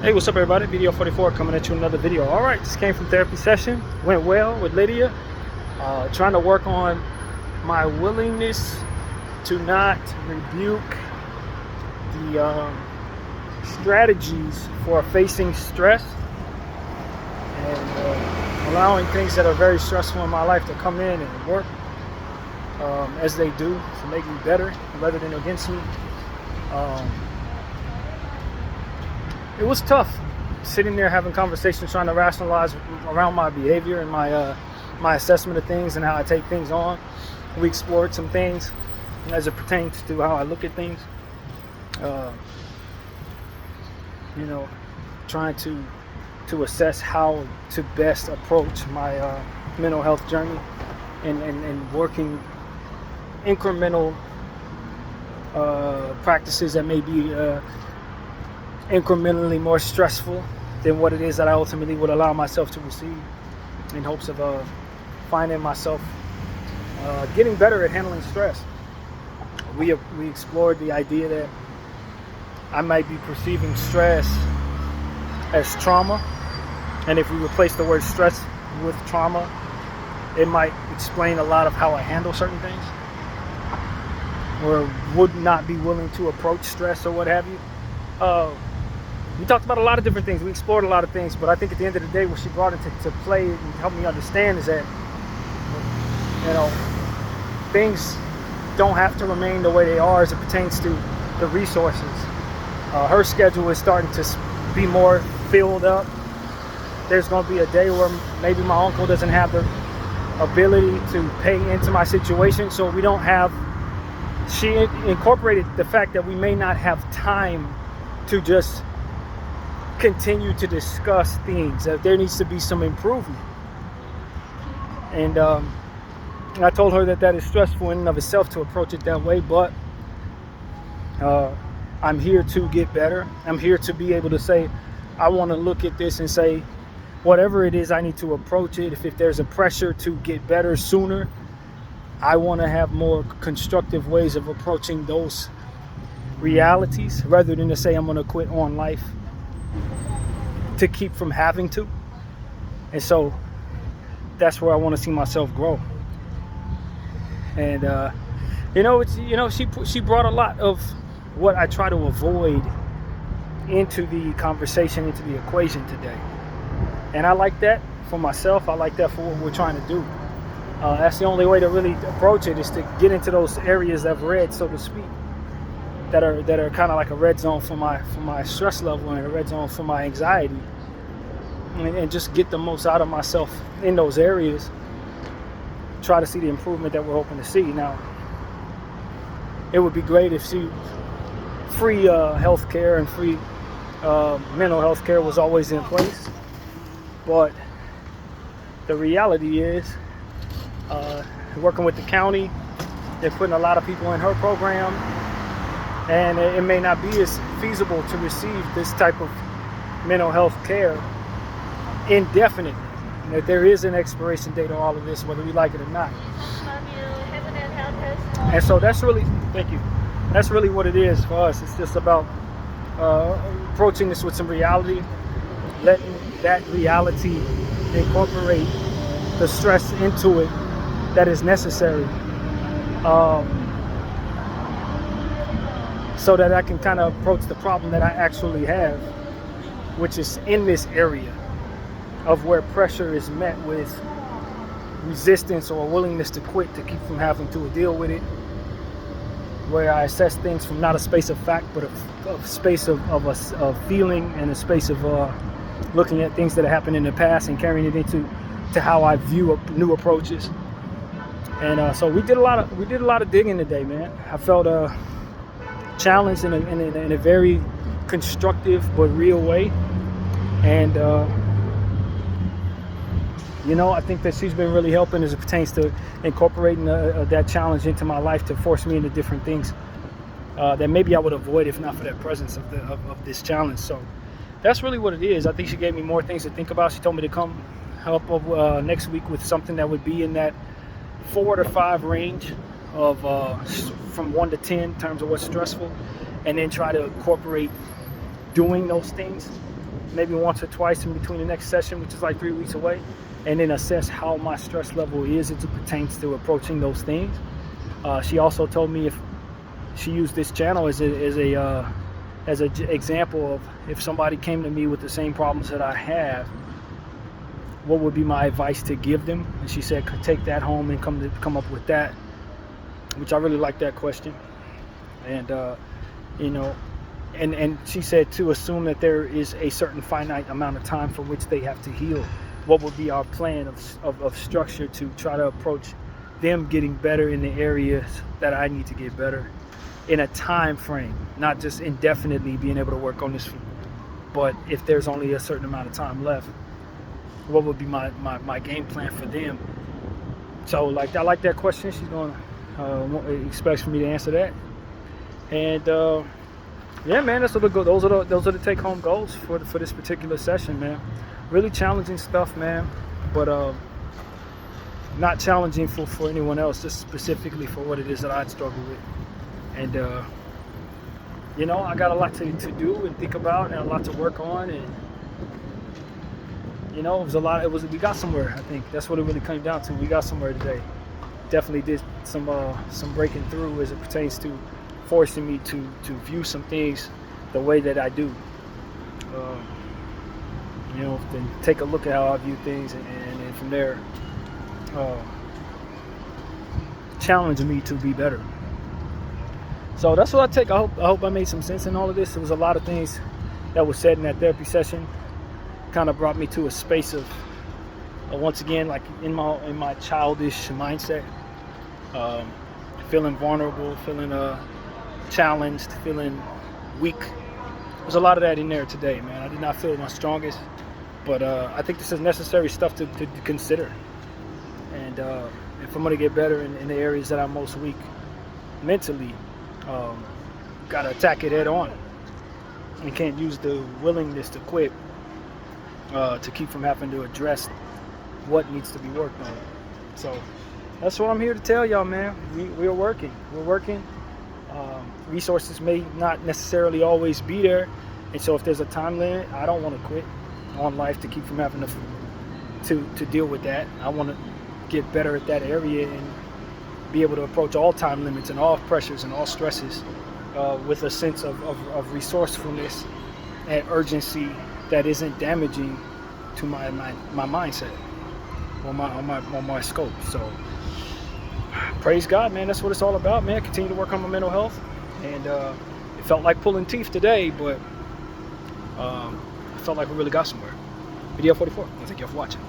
Hey, what's up everybody? Bdf 44 coming at you another video. Alright, just came from therapy session. Went well with Lydia. Trying to work on my willingness to not rebuke the strategies for facing stress and allowing things that are very stressful in my life to come in and work as they do to make me better rather than against me. It was tough sitting there having conversations, trying to rationalize around my behavior and my assessment of things and how I take things on. We explored some things as it pertains to how I look at things. Trying to assess how to best approach my mental health journey and working incremental practices that may be incrementally more stressful than what it is that I ultimately would allow myself to receive, in hopes of finding myself getting better at handling stress. We explored the idea that I might be perceiving stress as trauma, and if we replace the word stress with trauma, it might explain a lot of how I handle certain things, or would not be willing to approach stress or what have you. We talked about a lot of different things. We explored a lot of things, but I think at the end of the day, what she brought into play and helped me understand is that, things don't have to remain the way they are as it pertains to the resources. Her schedule is starting to be more filled up. There's going to be a day where maybe my uncle doesn't have the ability to pay into my situation, so we don't have. She incorporated the fact that we may not have time to just continue to discuss things, that there needs to be some improvement. And I told her that is stressful in and of itself to approach it that way, but I'm here to get better. I'm here to be able to say, I want to look at this and say, whatever it is, I need to approach it. If there's a pressure to get better sooner, I want to have more constructive ways of approaching those realities rather than to say I'm going to quit on life to keep from having to. And so that's where I want to see myself grow. And she brought a lot of what I try to avoid into the conversation, into the equation today. And I like that for myself. I like that for what we're trying to do. That's the only way to really approach it, is to get into those areas of red, so to speak, that are kind of like a red zone for my stress level and a red zone for my anxiety, and just get the most out of myself in those areas. Try to see the improvement that we're hoping to see. Now, it would be great if free health care and free mental health care was always in place, but the reality is, working with the county, they're putting a lot of people in her program, and it may not be as feasible to receive this type of mental health care indefinitely. That there is an expiration date on all of this, whether we like it or not. And so that's really, thank you. That's really what it is for us. It's just about approaching this with some reality, letting that reality incorporate the stress into it that is necessary, so that I can kind of approach the problem that I actually have, which is in this area of where pressure is met with resistance or willingness to quit to keep from having to deal with it, where I assess things from not a space of fact, but a space of feeling, and a space of looking at things that have happened in the past and carrying it into how I view new approaches. And so we did a lot of digging today, man. I felt challenged in a very constructive but real way, and I think that she's been really helping as it pertains to incorporating that challenge into my life to force me into different things that maybe I would avoid if not for that presence of this challenge. So that's really what it is. I think she gave me more things to think about. She told me to come help next week with something that would be in that 4 to 5 range of from 1 to 10 in terms of what's stressful, and then try to incorporate doing those things, maybe once or twice in between the next session, which is like 3 weeks away, and then assess how my stress level is as it pertains to approaching those things. She also told me if she used this channel as an example of if somebody came to me with the same problems that I have, what would be my advice to give them? And she said, take that home and come up with that, which I really like that question. And you know, and she said to assume that there is a certain finite amount of time for which they have to heal. What would be our plan of structure to try to approach them getting better in the areas that I need to get better in a time frame, not just indefinitely being able to work on this, but if there's only a certain amount of time left, what would be my game plan for them? So like, I like that question. She's going to expect for me to answer that. And yeah, man, those are the take-home goals for this particular session, man. Really challenging stuff, man, but not challenging for anyone else, just specifically for what it is that I'd struggle with. And you know, I got a lot to do and think about, and a lot to work on, and you know, we got somewhere. I think that's what it really came down to. We got somewhere today. Definitely did some breaking through as it pertains to forcing me to view some things the way that I do. You know, then take a look at how I view things, and from there, challenge me to be better. So that's what I take. I hope I made some sense in all of this. There was a lot of things that was said in that therapy session. Kind of brought me to a space of once again, like in my childish mindset, feeling vulnerable, feeling challenged, feeling weak. There's a lot of that in there today, man. I did not feel my strongest, but I think this is necessary stuff to consider. And if I'm going to get better in the areas that I'm most weak mentally, got to attack it head on. You can't use the willingness to quit to keep from having to address what needs to be worked on. So that's what I'm here to tell y'all, man. We're working. Resources may not necessarily always be there, and so if there's a time limit, I don't want to quit on life to keep from having to deal with that. I want to get better at that area and be able to approach all time limits and all pressures and all stresses with a sense of resourcefulness and urgency that isn't damaging to my mindset or my scope. So praise God, man. That's what it's all about, man. Continue to work on my mental health. And it felt like pulling teeth today, but it felt like we really got somewhere. Bdf 44. Thank you all for watching.